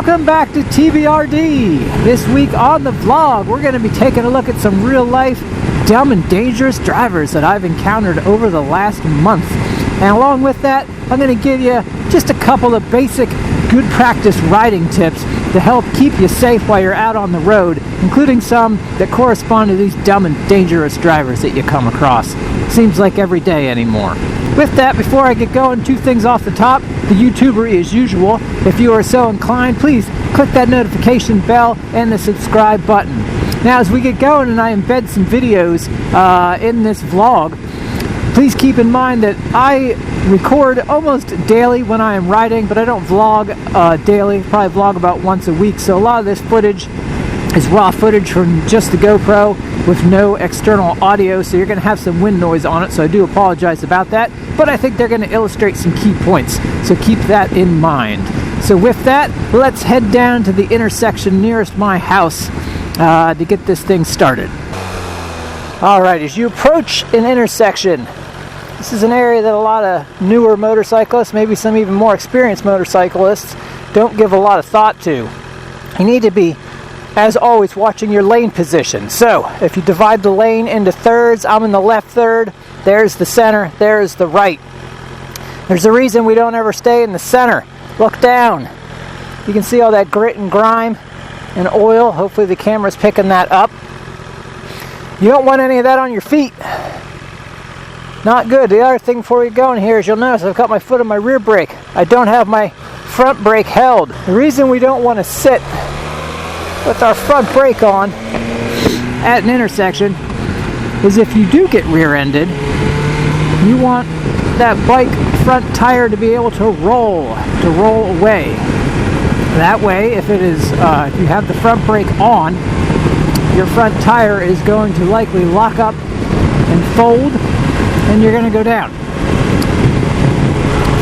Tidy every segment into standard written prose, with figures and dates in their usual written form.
Welcome back to TBRD. This week on the vlog, we're going to be taking a look at some real life dumb and dangerous drivers that I've encountered over the last month. And along with that, I'm going to give you just a couple of basic good practice riding tips to help keep you safe while you're out on the road, including some that correspond to these dumb and dangerous drivers that you come across. Seems like every day anymore. With that, before I get going, two things off the top. The YouTuber as usual. If you are so inclined, please click that notification bell and the subscribe button. Now as we get going and I embed some videos in this vlog, please keep in mind that I record almost daily when I am riding, but I don't vlog daily. Probably vlog about once a week. So a lot of this footage is raw footage from just the GoPro with no external audio, so you're going to have some wind noise on it, so I do apologize about that, but I think they're going to illustrate some key points, so keep that in mind. So with that, let's head down to the intersection nearest my house to get this thing started. Alright, as you approach an intersection, this is an area that a lot of newer motorcyclists, maybe some even more experienced motorcyclists, don't give a lot of thought to. You need to be, as always, watching your lane position. So if you divide the lane into thirds, I'm in the left third, there's the center, there's the right. There's a reason we don't ever stay in the center. Look down. You can see all that grit and grime and oil. Hopefully the camera's picking that up. You don't want any of that on your feet. Not good. The other thing before we go in here is you'll notice I've got my foot on my rear brake. I don't have my front brake held. The reason we don't want to sit with our front brake on at an intersection is if you do get rear-ended, you want that bike front tire to be able to roll away. That way, if it is if you have the front brake on, your front tire is going to likely lock up and fold, and you're going to go down.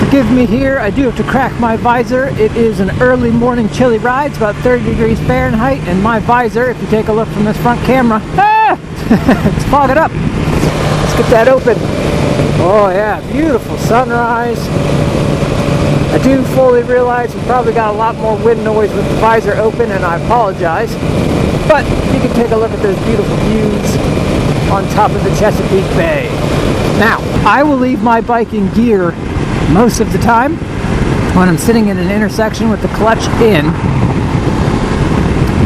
Forgive me here, I do have to crack my visor. It is an early morning chilly ride. It's about 30 degrees Fahrenheit, and my visor, if you take a look from this front camera, it's fogging up. Let's get that open. Oh yeah, beautiful sunrise. I do fully realize we probably got a lot more wind noise with the visor open, and I apologize. But you can take a look at those beautiful views on top of the Chesapeake Bay. Now, I will leave my bike in gear most of the time when I'm sitting in an intersection with the clutch in,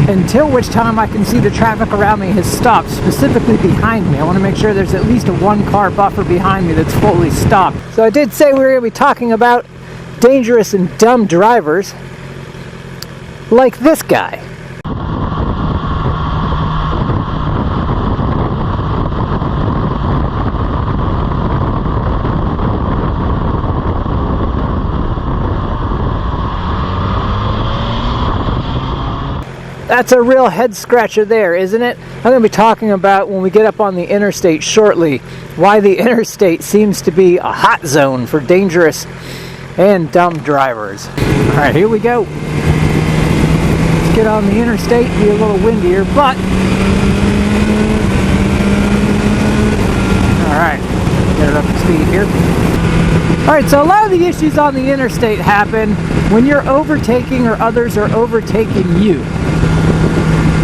until which time I can see the traffic around me has stopped, specifically behind me. I want to make sure there's at least a one-car buffer behind me that's fully stopped. So I did say we were going to be talking about dangerous and dumb drivers like this guy. That's a real head scratcher there, isn't it? I'm going to be talking about, when we get up on the interstate shortly, why the interstate seems to be a hot zone for dangerous and dumb drivers. Alright, here we go. Let's get on the interstate, be a little windier, but alright, get it up to speed here. Alright, so a lot of the issues on the interstate happen when you're overtaking or others are overtaking you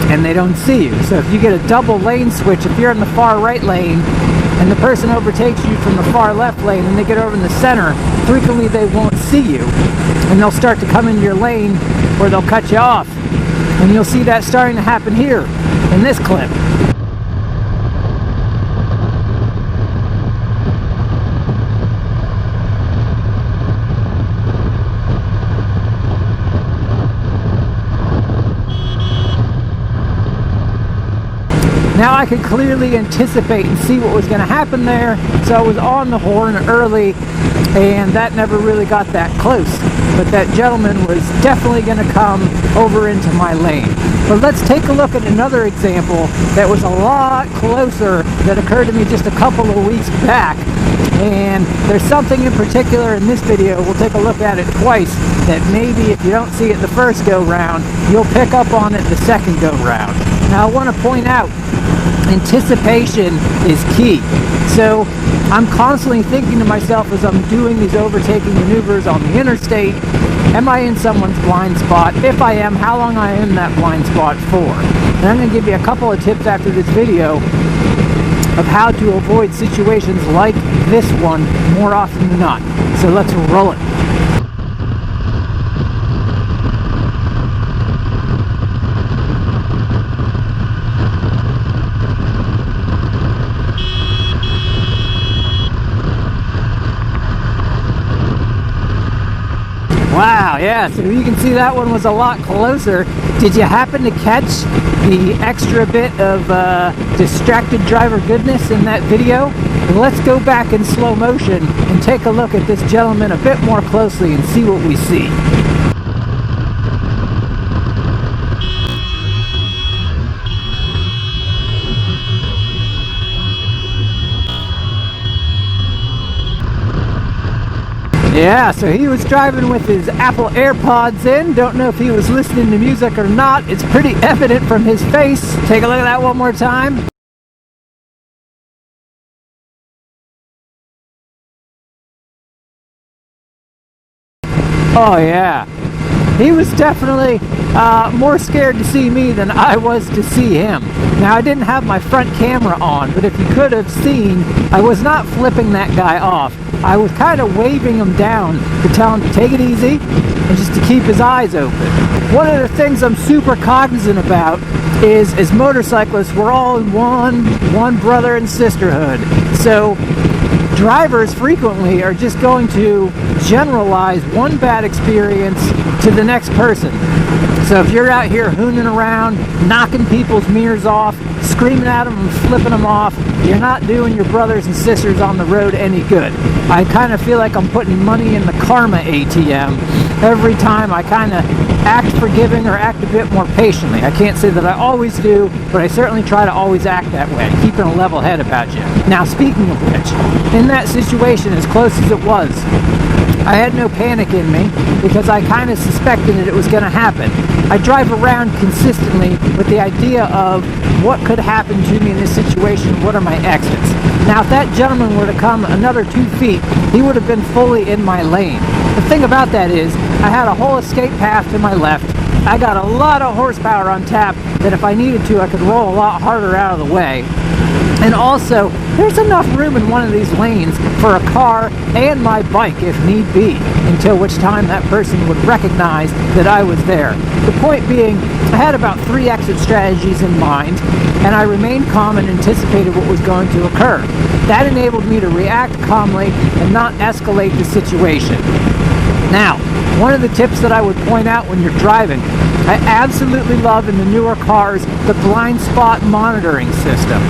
and they don't see you. So if you get a double lane switch, if you're in the far right lane and the person overtakes you from the far left lane and they get over in the center, frequently they won't see you and they'll start to come into your lane or they'll cut you off. And you'll see that starting to happen here in this clip. Now I could clearly anticipate and see what was going to happen there, so I was on the horn early, and that never really got that close. But that gentleman was definitely going to come over into my lane. But let's take a look at another example that was a lot closer, that occurred to me just a couple of weeks back. And there's something in particular in this video, we'll take a look at it twice, that maybe if you don't see it the first go round, you'll pick up on it the second go round. Now I want to point out, anticipation is key. So I'm constantly thinking to myself as I'm doing these overtaking maneuvers on the interstate, Am I in someone's blind spot? If I am, how long I am in that blind spot for? And I'm going to give you a couple of tips after this video of how to avoid situations like this one more often than not. So let's roll it. Wow, yeah, so you can see that one was a lot closer. Did you happen to catch the extra bit of distracted driver goodness in that video? Let's go back in slow motion and take a look at this gentleman a bit more closely and see what we see. Yeah, so he was driving with his Apple AirPods in. Don't know if he was listening to music or not. It's pretty evident from his face. Take a look at that one more time. Oh yeah, he was definitely more scared to see me than I was to see him. Now, I didn't have my front camera on, but if you could have seen, I was not flipping that guy off. I was kind of waving him down to tell him to take it easy and just to keep his eyes open. One of the things I'm super cognizant about is, as motorcyclists, we're all in one brother and sisterhood. So drivers frequently are just going to generalize one bad experience to the next person. So if you're out here hooning around, knocking people's mirrors off, screaming at them and flipping them off, you're not doing your brothers and sisters on the road any good. I kind of feel like I'm putting money in the karma ATM every time I kind of act forgiving or act a bit more patiently. I can't say that I always do, but I certainly try to always act that way, keeping a level head about you. Now, speaking of which, in that situation, as close as it was, I had no panic in me because I kind of suspected that it was going to happen. I drive around consistently with the idea of what could happen to me in this situation, what are my exits. Now, if that gentleman were to come another 2 feet, he would have been fully in my lane. The thing about that is, I had a whole escape path to my left. I got a lot of horsepower on tap that if I needed to, I could roll a lot harder out of the way. And also, there's enough room in one of these lanes for a car and my bike if need be, until which time that person would recognize that I was there. The point being, I had about 3 exit strategies in mind, and I remained calm and anticipated what was going to occur. That enabled me to react calmly and not escalate the situation. Now, one of the tips that I would point out when you're driving, I absolutely love in the newer cars the blind spot monitoring system.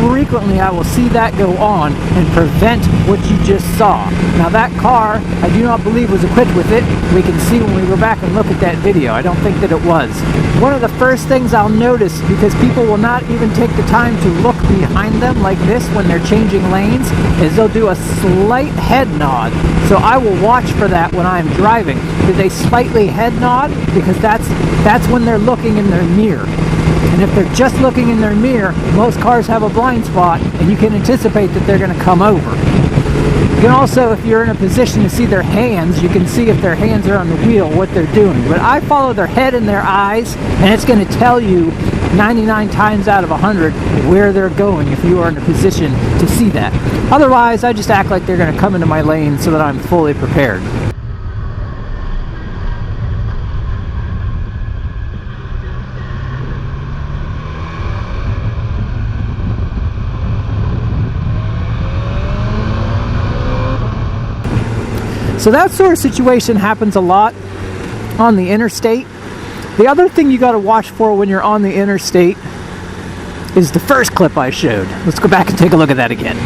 Frequently I will see that go on and prevent what you just saw. Now that car, I do not believe was equipped with it. We can see when we go back and look at that video. I don't think that it was. One of the first things I'll notice, because people will not even take the time to look behind them like this when they're changing lanes, is they'll do a slight head nod. So I will watch for that when I'm driving. Do they slightly head nod? Because that's when they're looking in their mirror. And if they're just looking in their mirror, most cars have a blind spot, and you can anticipate that they're going to come over. You can also, if you're in a position to see their hands, you can see if their hands are on the wheel, what they're doing. But I follow their head and their eyes, and it's going to tell you 99 times out of 100 where they're going if you are in a position to see that. Otherwise, I just act like they're going to come into my lane so that I'm fully prepared. So that sort of situation happens a lot on the interstate. The other thing you got to watch for when you're on the interstate is the first clip I showed. Let's go back and take a look at that again.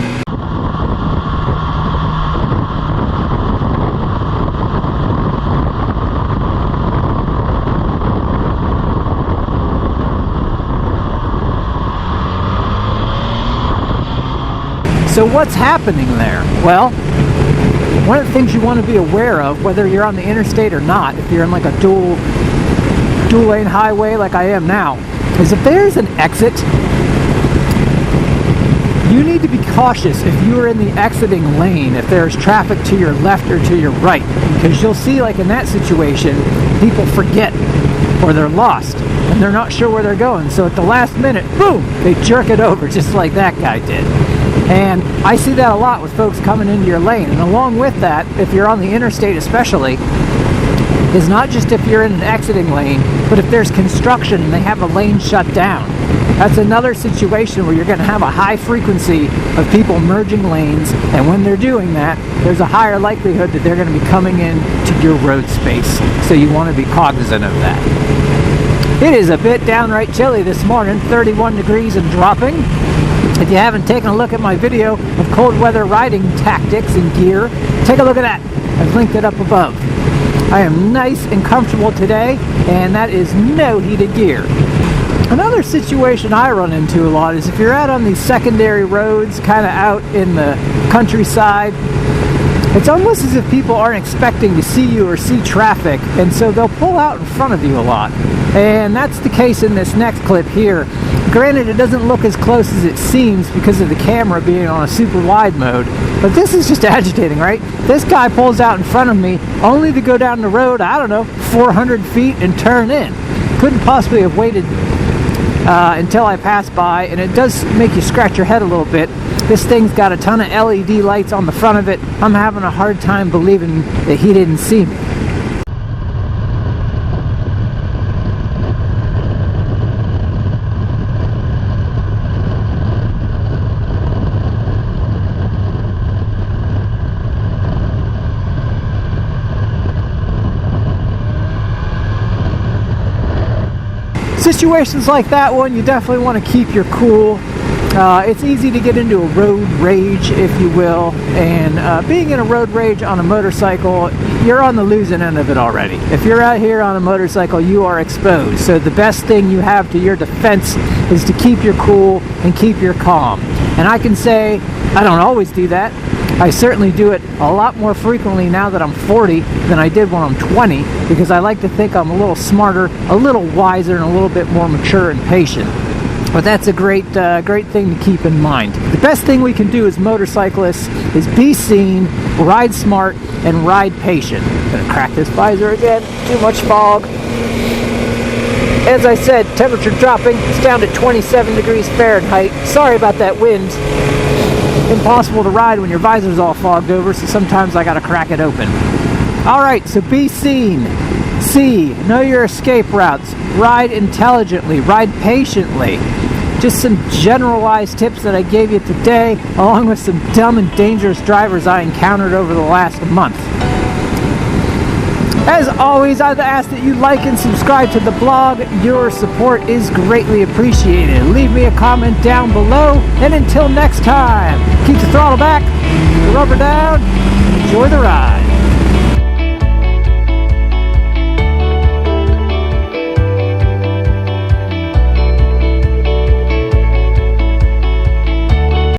So what's happening there? Well, one of the things you want to be aware of, whether you're on the interstate or not, if you're in like a dual lane highway like I am now, is if there's an exit, You need to be cautious if you are in the exiting lane, if there's traffic to your left or to your right, because you'll see, like in that situation, people forget or they're lost and they're not sure where they're going. So at the last minute, boom, they jerk it over just like that guy did. And I see that a lot with folks coming into your lane. And along with that, if you're on the interstate especially, is not just if you're in an exiting lane, but if there's construction and they have a lane shut down. That's another situation where you're going to have a high frequency of people merging lanes, and when they're doing that, there's a higher likelihood that they're going to be coming in to your road space. So you want to be cognizant of that. It is a bit downright chilly this morning, 31 degrees and dropping. If you haven't taken a look at my video of cold weather riding tactics and gear, take a look at that. I've linked it up above. I am nice and comfortable today, and that is no heated gear. Another situation I run into a lot is if you're out on these secondary roads, kind of out in the countryside, it's almost as if people aren't expecting to see you or see traffic, and so they'll pull out in front of you a lot. And that's the case in this next clip here. Granted, it doesn't look as close as it seems because of the camera being on a super wide mode, but this is just agitating, right? This guy pulls out in front of me only to go down the road, I don't know, 400 feet and turn in. Couldn't possibly have waited until I pass by, and it does make you scratch your head a little bit. This thing's got a ton of LED lights on the front of it. I'm having a hard time believing that he didn't see me. Situations like that one, you definitely want to keep your cool. It's easy to get into a road rage, if you will, and being in a road rage on a motorcycle, you're on the losing end of it already. If you're out here on a motorcycle, you are exposed. So the best thing you have to your defense is to keep your cool and keep your calm. And I can say, I don't always do that. I certainly do it a lot more frequently now that I'm 40 than I did when I'm 20, because I like to think I'm a little smarter, a little wiser, and a little bit more mature and patient. But that's a great thing to keep in mind. The best thing we can do as motorcyclists is be seen, ride smart, and ride patient. Gonna crack this visor again. Too much fog. As I said, temperature dropping. It's down to 27 degrees Fahrenheit. Sorry about that wind. Impossible to ride when your visor's all fogged over, so sometimes I gotta crack it open. Alright, so be seen. See, know your escape routes. Ride intelligently, ride patiently. Just some generalized tips that I gave you today, along with some dumb and dangerous drivers I encountered over the last month. As always, I'd ask that you like and subscribe to the blog. Your support is greatly appreciated. Leave me a comment down below, and until next time, keep the throttle back, the rubber down, enjoy the ride.